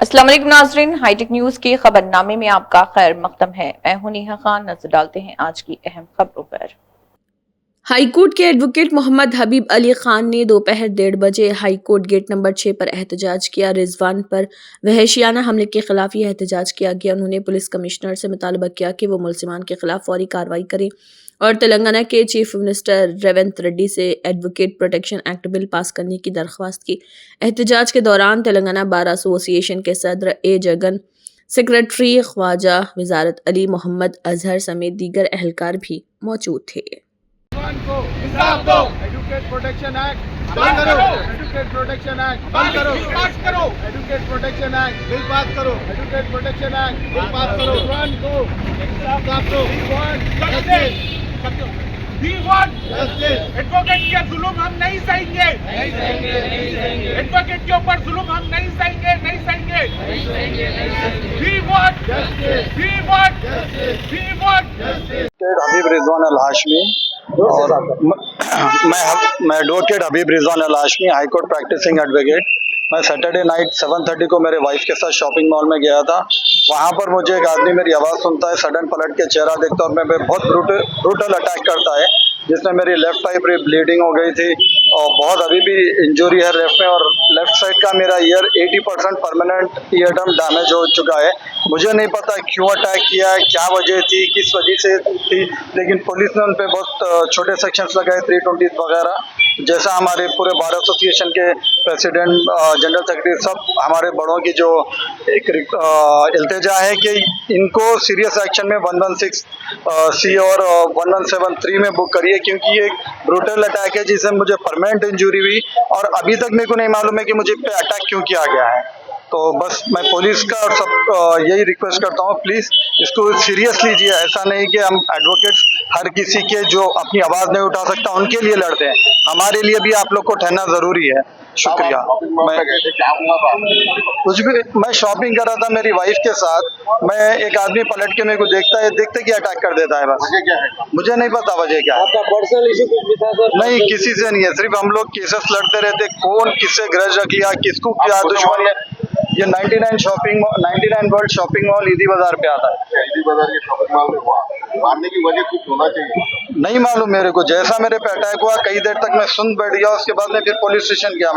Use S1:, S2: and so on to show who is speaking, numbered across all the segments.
S1: अस्सलाम वालेकुम नाज़रीन, हाईटेक न्यूज के खबरनामे में आपका खैर मकदम है। मैं हूं नेहा खान। नजर डालते हैं आज की अहम खबरों पर। हाईकोर्ट के एडवोकेट मोहम्मद हबीब अली खान ने दोपहर 1:30 बजे हाईकोर्ट गेट नंबर 6 पर एहतजाज किया। रिजवान पर वहशियाना हमले के खिलाफ यह एहतजाज किया गया। उन्होंने पुलिस कमिश्नर से मुतालबा किया कि वो मुलजिमान के खिलाफ फौरी कार्रवाई करें और तेलंगाना के चीफ मिनिस्टर रेवंत रेड्डी से एडवोकेट प्रोटेक्शन एक्ट बिल पास करने की दरख्वास्त की। एहतजाज के दौरान तेलंगाना बार एसोसिएशन के सदर ए जगन, सेक्रेटरी ख्वाजा वजारत अली मोहम्मद अजहर समेत दीगर अहलकार भी मौजूद थे।
S2: इंसाफ दो। एडवोकेट प्रोटेक्शन एक्ट बंद करो। एडवोकेट प्रोटेक्शन एक्ट बंद करो। पास करो। Advocate protection act bill pass करो। Advocate protection act bill pass करो। इंसाफ दो। We want justice. एडवोकेट के जुल्म हम नहीं सहेंगे। एडवोकेट के ऊपर जुल्म हम नहीं सहेंगे। We want justice. We want justice. We want justice.
S3: हबीब रिजवान अल हाशमी और मैं एडवोकेट हबीब रिजवान अल हाशमी, हाईकोर्ट प्रैक्टिसिंग एडवोकेट। मैं सैटरडे नाइट 7:30 को मेरे वाइफ के साथ शॉपिंग मॉल में गया था। वहाँ पर मुझे एक आदमी मेरी आवाज़ सुनता है, सडन पलट के चेहरा देखता है और मैं बहुत ब्रूटल अटैक करता है, जिसमें मेरी लेफ्ट आई पूरी ब्लीडिंग हो गई थी और बहुत अभी भी इंजरी है लेफ्ट में, और लेफ्ट साइड का मेरा year 80% permanent ear drum damage हो चुका है। मुझे नहीं पता क्यों अटैक किया है, क्या वजह थी, किस वजह से थी, लेकिन पुलिस ने उन पर बहुत छोटे सेक्शंस लगाए, 320 वगैरह। जैसा हमारे पूरे बार एसोसिएशन के प्रेसिडेंट, जनरल सेक्रेटरी, सब हमारे बड़ों की जो एक इल्तिजा है कि इनको सीरियस एक्शन में 116 सी और 1173 में बुक करिए, क्योंकि ये एक ब्रूटल अटैक है जिससे मुझे परमानेंट इंजरी हुई और अभी तक मेरे को नहीं मालूम है कि मुझे पे अटैक क्यों किया गया है। तो बस मैं पुलिस का और सब यही रिक्वेस्ट करता हूँ, प्लीज़ इसको सीरियस लीजिए। ऐसा नहीं कि हम एडवोकेट्स हर किसी के जो अपनी आवाज़ नहीं उठा सकता उनके लिए लड़ते हैं, हमारे लिए भी आप लोग को ठहरना ज़रूरी है। शुक्रिया। कुछ भी, मैं शॉपिंग कर रहा था मेरी वाइफ के साथ, मैं एक आदमी पलट के मेरे को देखते कि अटैक कर देता है। बस मुझे नहीं पता वजह क्या है।
S4: आपका पर्सनल इशू कुछ भी था सर?
S3: नहीं, किसी से नहीं है, सिर्फ हम लोग केसेस लड़ते रहते, कौन किससे ग्रज रख लिया, किसको क्या दुश्मनी है। ये 99 वर्ल्ड शॉपिंग मॉल ईदी बाजार पे आता है।
S2: ईदी बाजार के शॉपिंग मॉल में हुआ, मारने की वजह कुछ होना चाहिए।
S3: नहीं मालूम मेरे को, जैसा मेरे पे अटैक हुआ कई देर तक मैं सुन बैठ गया। उसके बाद में फिर पुलिस स्टेशन गया,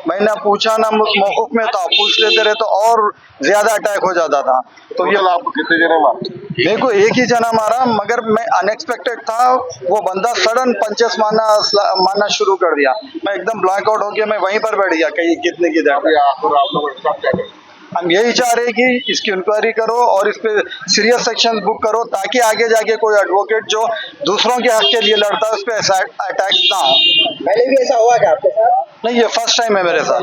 S3: मैं ना पूछा ना मौकूफ में था, पूछ लेते रहे तो और ज्यादा अटैक हो जाता था। तो ये
S2: आपको कितने जने मारे?
S3: मेरे को एक ही जना मारा, मगर मैं अनएक्सपेक्टेड था। वो बंदा सडन पंचेस मारना शुरू कर दिया, मैं एकदम ब्लैक आउट हो गया, मैं वहीं पर बैठ गया कहीं कितने की देर। हम यही चाह रहे हैं कि इसकी इंक्वायरी करो और इस पे सीरियस सेक्शन बुक करो, ताकि आगे जाके कोई एडवोकेट जो दूसरों के हक के लिए लड़ता है उस पर ऐसा अटैक ना हो।
S4: पहले भी ऐसा हुआ क्या आपके साथ?
S3: नहीं, ये फर्स्ट टाइम है मेरे साथ।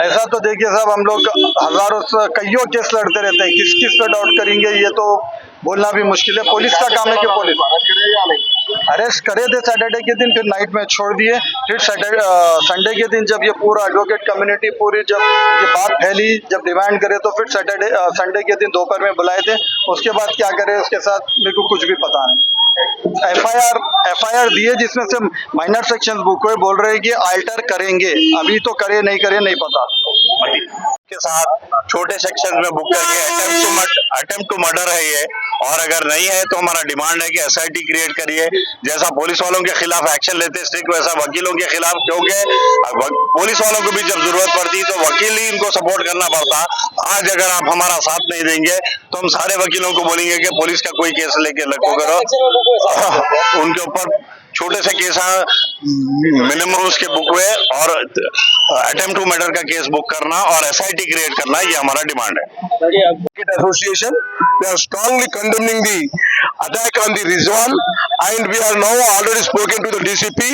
S3: ऐसा तो देखिए साहब, हम लोग हजारों कईयों केस लड़ते रहते हैं, किस किस पे डाउट करेंगे ये तो बोलना भी मुश्किल है। पुलिस का काम है कि पुलिस अरेस्ट करे थे सैटरडे के दिन, फिर नाइट में छोड़ दिए, फिर संडे के दिन जब ये पूरा एडवोकेट कम्युनिटी पूरी जब ये बात फैली, जब डिमांड करे तो फिर संडे के दिन दोपहर में बुलाए थे। उसके बाद क्या करे उसके साथ मेरे को कुछ भी पता नहीं। एफआईआर दिए जिसमें से माइनर सेक्शन बुक हुए, बोल रहे हैं कि अल्टर करेंगे, अभी तो करे नहीं करे नहीं पता।
S5: के साथ छोटे सेक्शन में बुक करके अटेम्प्ट टू मर्डर है ये, और अगर नहीं है तो हमारा डिमांड है कि एसआईटी क्रिएट करिए। जैसा पुलिस वालों के खिलाफ एक्शन लेते स्ट्रिक्ट, वैसा वकीलों के खिलाफ, क्योंकि पुलिस वालों को भी जब जरूरत पड़ती तो वकील ही इनको सपोर्ट करना पड़ता। आज अगर आप हमारा साथ नहीं देंगे तो हम सारे वकीलों को बोलेंगे कि पुलिस का कोई केस लेके लगो करो। उनके ऊपर छोटे से केस मिनिमम उसके बुक हुए और अटेम्प्ट टू मर्डर का केस बुक करना और एसआईटी क्रिएट करना, ये हमारा डिमांड है।
S2: Association, we are strongly condemning the attack on the Rizwan, and we are now already spoken to the DCP,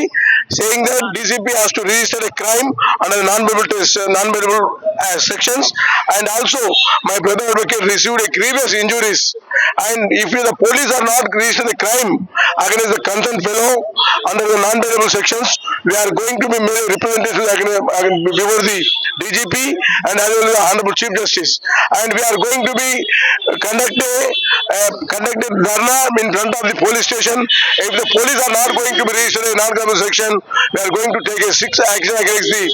S2: saying that DCP has to register a crime under non-bailable sections, and also my brother advocate received a grievous injuries, and if the police are not registering the crime against the concerned fellow under the non-bailable sections, we are going to be made representatives before the DGP and as well as the Honorable Chief Justice, and we are going to be conducted dharna in front of the police station. If the police are not going to be registered in non-criminal section, we are going to take a strict action against the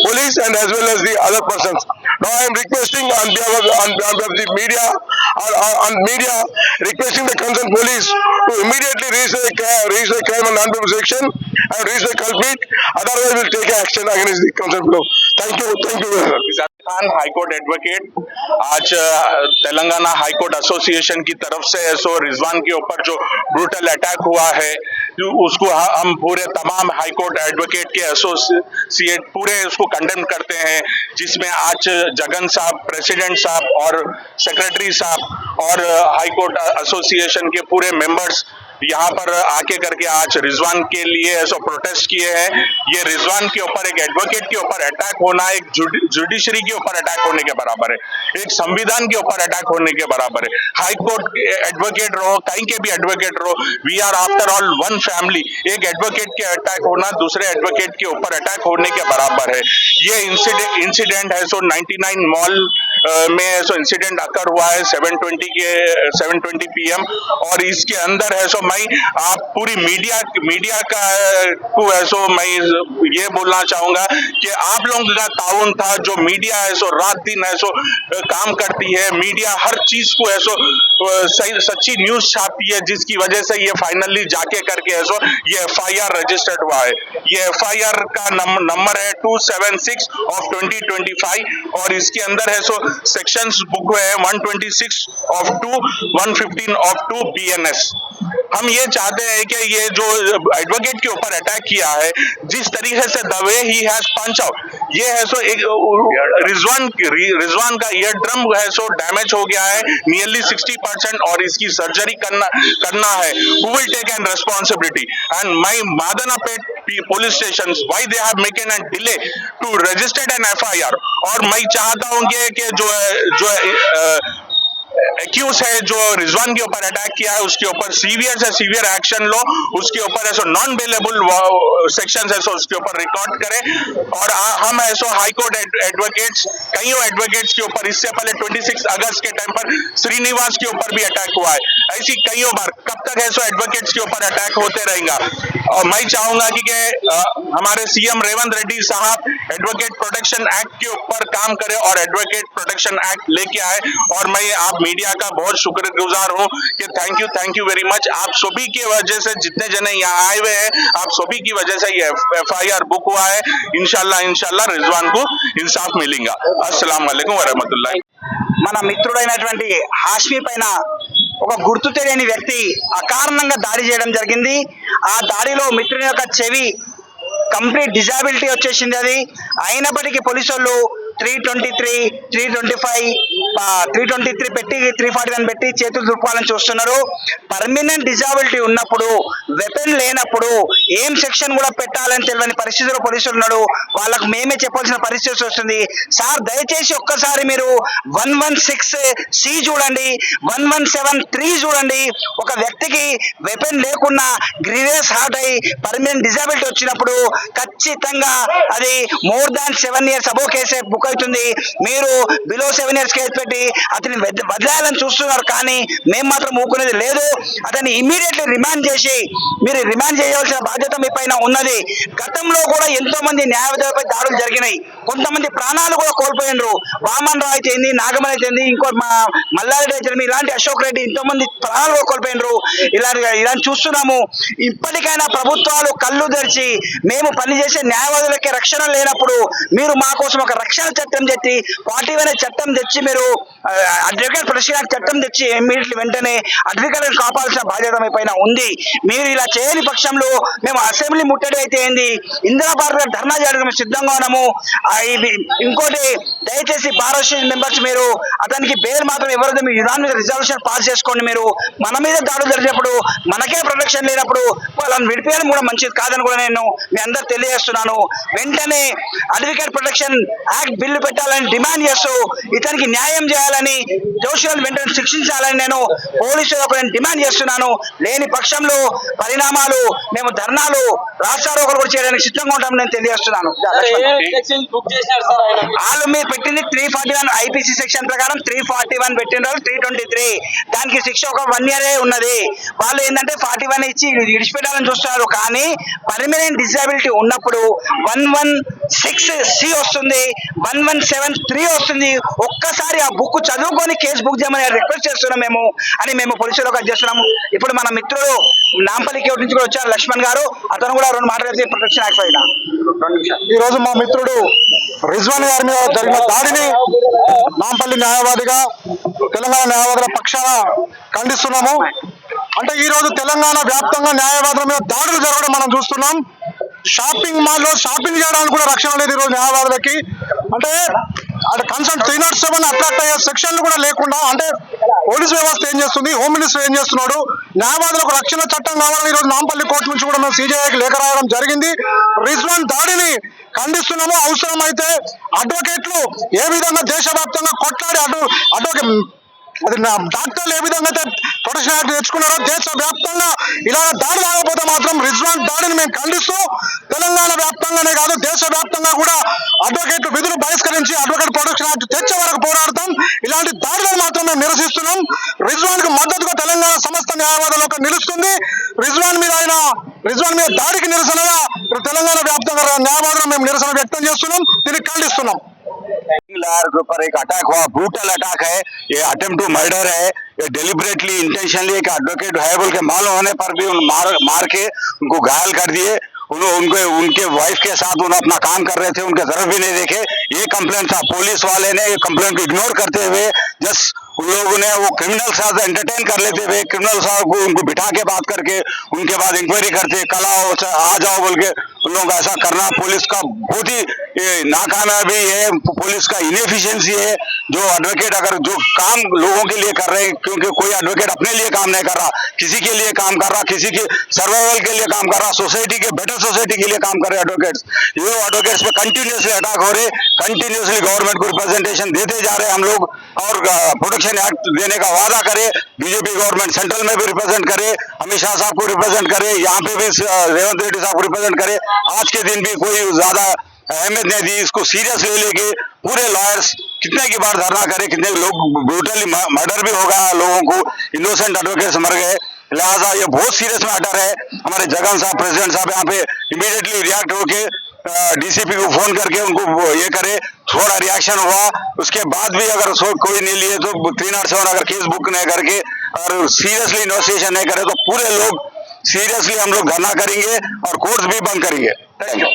S2: police and as well as the other persons. Now I am requesting on behalf of the media, requesting the concerned police to immediately register the crime on non-criminal section and register the culprit. Otherwise, we will take action against the concerned people. Thank you very much.
S5: Khan high court advocate, आज Telangana high court association की तरफ से सो रिजवान के ऊपर जो brutal attack हुआ है उसको हम पूरे तमाम हाईकोर्ट एडवोकेट के एसोसिएट पूरे उसको कंडेम करते हैं, जिसमें आज जगन साहब, प्रेसिडेंट साहब और सेक्रेटरी साहब और हाईकोर्ट एसोसिएशन के पूरे मेंबर्स यहाँ पर आके करके आज रिजवान के लिए ऐसा प्रोटेस्ट किए हैं। ये रिजवान के ऊपर एक एडवोकेट के ऊपर अटैक होना एक जुडिशरी के ऊपर अटैक होने के बराबर है, एक संविधान के ऊपर अटैक होने के बराबर है। हाई कोर्ट एडवोकेट रहो, कहीं के भी एडवोकेट रहो, we are after all one family. एक एडवोकेट के अटैक होना दूसरे एडवोकेट के ऊपर अटैक होने के बराबर है। ये इंसिडेंट है सो 99 मॉल में ऐसा इंसिडेंट अकर हुआ है 7:20 PM और इसके अंदर है सो मैं आप पूरी मीडिया का को ऐसो मैं ये बोलना चाहूंगा कि आप लोगों का ताउन था, जो मीडिया है सो रात दिन ऐसो काम करती है, मीडिया हर चीज को ऐसो सही सच्ची न्यूज छापती है, जिसकी वजह से ये फाइनली जाके करके ऐसो ये FIR रजिस्टर्ड हुआ है। ये FIR का नंबर है 276 of 2025 और इसके अंदर है सो सेक्शंस बुक हुए हैं 126 of 2, 115 of 2 BNS। हम ये चाहते हैं कि ये जो एडवोकेट के ऊपर अटैक किया है, जिस तरीके से the way he has punch out, ये है सो एक रिजवान का ईयर ड्रम है सो डैमेज हो गया है नियरली 60% और इसकी सर्जरी करना है। Who will take an responsibility and my Madannapet police station why they have making an delay to registered an FIR। और मैं चाहता हूँ कि जो एक्यूज है जो रिजवान के ऊपर अटैक किया है उसके ऊपर सीवियर से सीवियर एक्शन लो, उसके ऊपर ऐसा नॉन बेलेबल सेक्शन है उसके ऊपर रिकॉर्ड करें। और हम ऐसा हाई कोर्ट एडवोकेट्स कई एडवोकेट्स के ऊपर इससे पहले 26 अगस्त के टाइम पर श्रीनिवास के ऊपर भी अटैक हुआ है, ऐसी कई बार कब तक ऐसा एडवोकेट्स के ऊपर अटैक होते रहेगा। और मैं चाहूंगा कि हमारे CM रेवंत रेड्डी साहब एडवोकेट प्रोटेक्शन एक्ट के ऊपर काम करें और एडवोकेट प्रोटेक्शन एक्ट लेके आए। और मैं आप मीडिया का बहुत शुक्रगुजार हूं कि थैंक यू वेरी मच। आप सभी की वजह से जितने जने यहाँ आए हुए हैं, आप सभी की वजह से ये FIR बुक हुआ है। इंशाल्लाह रिजवान को इंसाफ मिलेगा। अस्सलाम वालेकुम वरहमतुल्लाह।
S4: మన మిత్రుడైనటువంటి హాష్మి పైన ఒక గుర్తు తెలియని వ్యక్తి అకారణంగా దాడి చేయడం జరిగింది. ఆ దాడిలో మిత్రుని యొక్క చెవి కంప్లీట్ డిజాబిలిటీ వచ్చేసింది. అది అయినప్పటికీ పోలీసు వాళ్ళు 323, 325, 323 పెట్టి 341 పెట్టి చేతులు దులుపాలని చూస్తున్నారు. పర్మనెంట్ డిజాబిలిటీ ఉన్నప్పుడు, వెపన్ లేనప్పుడు ఏం సెక్షన్ కూడా పెట్టాలని తెలియని పరిస్థితిలో పోలీసులు ఉన్నాడు. వాళ్ళకు మేమే చెప్పాల్సిన పరిస్థితి వస్తుంది. సార్ దయచేసి ఒక్కసారి మీరు 116C చూడండి, 117(3) చూడండి. ఒక వ్యక్తికి వెపన్ లేకున్నా గ్రీవియస్ హార్ట్ అయి పర్మనెంట్ డిజాబిలిటీ వచ్చినప్పుడు ఖచ్చితంగా అది మోర్ దాన్ 7 years అబోవ్ కేసే బుక్ అవుతుంది. మీరు బిలో 7 years కేసు పెట్టి అతన్ని వదిలేయాలని చూస్తున్నారు, కానీ మేము మాత్రం ఊకునేది లేదు. అతన్ని ఇమీడియట్లీ రిమాండ్ చేసి మీరు రిమాండ్ చేయాల్సిన బాధ్యత మీ పైన ఉన్నది. గతంలో కూడా ఎంతో మంది న్యాయవాదులపై దాడులు జరిగినాయి, కొంతమంది ప్రాణాలు కూడా కోల్పోయినరు. వామన్ రావు అయితే ఏంది, నాగమణి అయితే ఏంది, ఇంకో మల్లారెడ్డి అయితే ఇలాంటి అశోక్ రెడ్డి ఎంతో మంది ప్రాణాలు కూడా కోల్పోయినరు. ఇలాంటి చూస్తున్నాము. ఇప్పటికైనా ప్రభుత్వాలు కళ్ళు తెరిచి, మేము పనిచేసే న్యాయవాదులకి రక్షణ లేనప్పుడు మీరు మా కోసం ఒక రక్షణ చట్టం తెచ్చి, 41 చట్టం తెచ్చి, మీరు అడ్వకేట్ ప్రొటెక్షన్ చట్టం తెచ్చి ఇమ్మీడియట్లీ వెంటనే అడ్వకేట్లను కాపాడాల్సిన బాధ్యత మీ పైన ఉంది. మీరు ఇలా చేయని పక్షంలో మేము అసెంబ్లీ ముట్టడి అయితే ఏంది, ఇందిరా పార్క్ ధర్నా చేయడానికి మేము సిద్ధంగా ఉన్నాము. ఇంకోటి దయచేసి బార్ అసోసియేషన్ మెంబర్స్ మీరు అతనికి బెయిల్ మాత్రం ఎవరైతే మీ దాని మీద రిజల్యూషన్ పాస్ చేసుకోండి. మీరు మన మీద దాడులు జరిగినప్పుడు మనకే ప్రొటెక్షన్ లేనప్పుడు వాళ్ళని విడిపేయడం కూడా మంచిది కాదని కూడా నేను మీ అందరు తెలియజేస్తున్నాను. వెంటనే అడ్వకేట్ ప్రొటెక్షన్ యాక్ట్ బిల్లు పెట్టాలని డిమాండ్ చేస్తూ ఇతనికి న్యాయం చేయాలని, దోషులను వెంటనే శిక్షించాలని నేను పోలీసులకు నేను డిమాండ్ చేస్తున్నాను. లేని పక్షంలో పరిణామాలు మేము ధర్నాలు రాస్తారోకలు కూడా చేయడానికి సిద్ధంగా ఉంటామని నేను తెలియజేస్తున్నాను. వాళ్ళు మీరు పెట్టింది 341 ఐపీసీ సెక్షన్ ప్రకారం 341 పెట్టినారు, 323 దానికి శిక్ష ఒక 1 year ఉన్నది. వాళ్ళు ఏంటంటే 41 ఇచ్చి విడిచిపెట్టాలని చూస్తున్నారు. కానీ పర్మనెంట్ డిజబిలిటీ ఉన్నప్పుడు 116C వస్తుంది, 117(3) వస్తుంది. ఒక్కసారి ఆ బుక్ చదువుకొని కేసు బుక్ చేయమని రిక్వెస్ట్ చేస్తున్నాం మేము పోలీసులకు చేస్తున్నాము. ఇప్పుడు మన మిత్రుడు నాంపల్లి కోర్టు నుంచి కూడా వచ్చారు లక్ష్మణ్ గారు, అతను కూడా 2 మాటలు చెప్తే ప్రొటెక్షన్ యాక్ట్ పైన.
S3: ఈ రోజు మా మిత్రుడు రిజ్వాన్ గారి మీద జరిగిన దాడిని నాంపల్లి న్యాయవాదిగా తెలంగాణ న్యాయవాదుల పక్షాన ఖండిస్తున్నాము. అంటే ఈ రోజు తెలంగాణ వ్యాప్తంగా న్యాయవాదుల మీద దాడులు జరగడం మనం చూస్తున్నాం. షాపింగ్ మాల్లో షాపింగ్ చేయడానికి కూడా రక్షణ లేదు ఈ రోజు న్యాయవాదులకి. అంటే కన్సర్న్ 307 అట్రాక్ట్ అయ్యే సెక్షన్లు కూడా లేకుండా, అంటే పోలీస్ వ్యవస్థ ఏం చేస్తుంది, హోమ్ మినిస్టర్ ఏం చేస్తున్నాడు, న్యాయవాదులకు రక్షణ చట్టం కావాలని ఈ రోజు నాంపల్లి కోర్టు నుంచి కూడా మేము CJIకి లేఖ రాయడం జరిగింది. రిజ్వాన్ దాడిని ఖండిస్తున్నాము. అవసరమైతే అడ్వకేట్లు ఏ విధంగా దేశవ్యాప్తంగా కొట్లాడి డాక్టర్లు ఏ విధంగా అయితే ప్రొటెక్షన్ యాక్ట్ తెచ్చుకున్నారో దేశవ్యాప్తంగా ఇలా దాడి రాకపోతే మాత్రం రిజ్వాన్ దాడిని మేము ఖండిస్తూ తెలంగాణ వ్యాప్తంగానే కాదు దేశవ్యాప్తంగా కూడా అడ్వకేట్లు విధులు బహిష్కరించి అడ్వకేట్ ప్రొటెక్షన్ యాక్ట్ తెచ్చే వరకు పోరాడతాం. ఇలాంటి దాడులను మాత్రం మేము నిరసిస్తున్నాం. రిజ్వాన్ కు మద్దతుగా తెలంగాణ సమస్త న్యాయవాదులకు నిలుస్తుంది. రిజ్వాన్ మీద దాడికి నిరసనగా తెలంగాణ వ్యాప్తంగా న్యాయవాదులు మేము నిరసన వ్యక్తం చేస్తున్నాం, దీన్ని ఖండిస్తున్నాం.
S5: लॉयर के ऊपर एक अटैक हुआ, ब्रूटल अटैक है, ये अटेम्प्ट टू मर्डर है, ये डेलिबरेटली इंटेंशनली एक एडवोकेट है बोल के मालूम होने पर भी मार के उनको घायल कर दिए। उनके वाइफ के साथ उन्होंने अपना काम कर रहे थे, उनके तरफ भी नहीं देखे। ये कंप्लेंट था, पुलिस वाले ने ये कंप्लेंट को इग्नोर करते हुए जस्ट उन लोगों ने वो क्रिमिनल साथ एंटरटेन कर लेते हुए क्रिमिनल साहब को उनको बिठा के बात करके उनके बाद इंक्वायरी करते, कल आओ आ जाओ बोल के उन लोगों का ऐसा करना पुलिस का बहुत ही नाकामयाबी है, पुलिस का इनएफिशिएंसी है। जो एडवोकेट अगर जो काम लोगों के लिए कर रहे हैं, क्योंकि कोई एडवोकेट अपने लिए काम नहीं कर रहा, किसी के लिए काम कर रहा, किसी के सर्वाइवल के लिए काम कर रहा, सोसाइटी के बेटर सोसाइटी के लिए काम कर रहे एडवोकेट्स। ये एडवोकेट्स पे कंटिन्यूसली अटैक हो रहे, कंटिन्यूसली गवर्नमेंट को रिप्रेजेंटेशन देते जा रहे हम लोग, और प्रोटेक्शन एक्ट देने का वादा करे। बीजेपी गवर्नमेंट सेंट्रल में भी रिप्रेजेंट करे, अमित शाह साहब को रिप्रेजेंट करे, यहाँ पे भी रेवंत रेड्डी साहब को रिप्रेजेंट करे। आज के दिन भी कोई ज्यादा अहमियत नहीं दी, इसको सीरियस ले लेके पूरे लॉयर्स कितने की बार धरना करे, कितने लोग ब्रूटली मर्डर भी हो गया, लोगों को इनोसेंट एडवोकेट्स मर गए। लिहाजा ये बहुत सीरियस मैटर है। हमारे जगन साहब प्रेसिडेंट साहब यहाँ पे इमीडिएटली रिएक्ट होके DCP को फोन करके उनको ये करे, थोड़ा रिएक्शन हुआ, उसके बाद भी अगर कोई नहीं लिए तो 307 अगर केस बुक नहीं करके और सीरियसली इन्वेस्टिगेशन नहीं करे तो पूरे लोग सीरियसली हम लोग धरना करेंगे और कोर्ट्स भी बंद करेंगे। Thank you.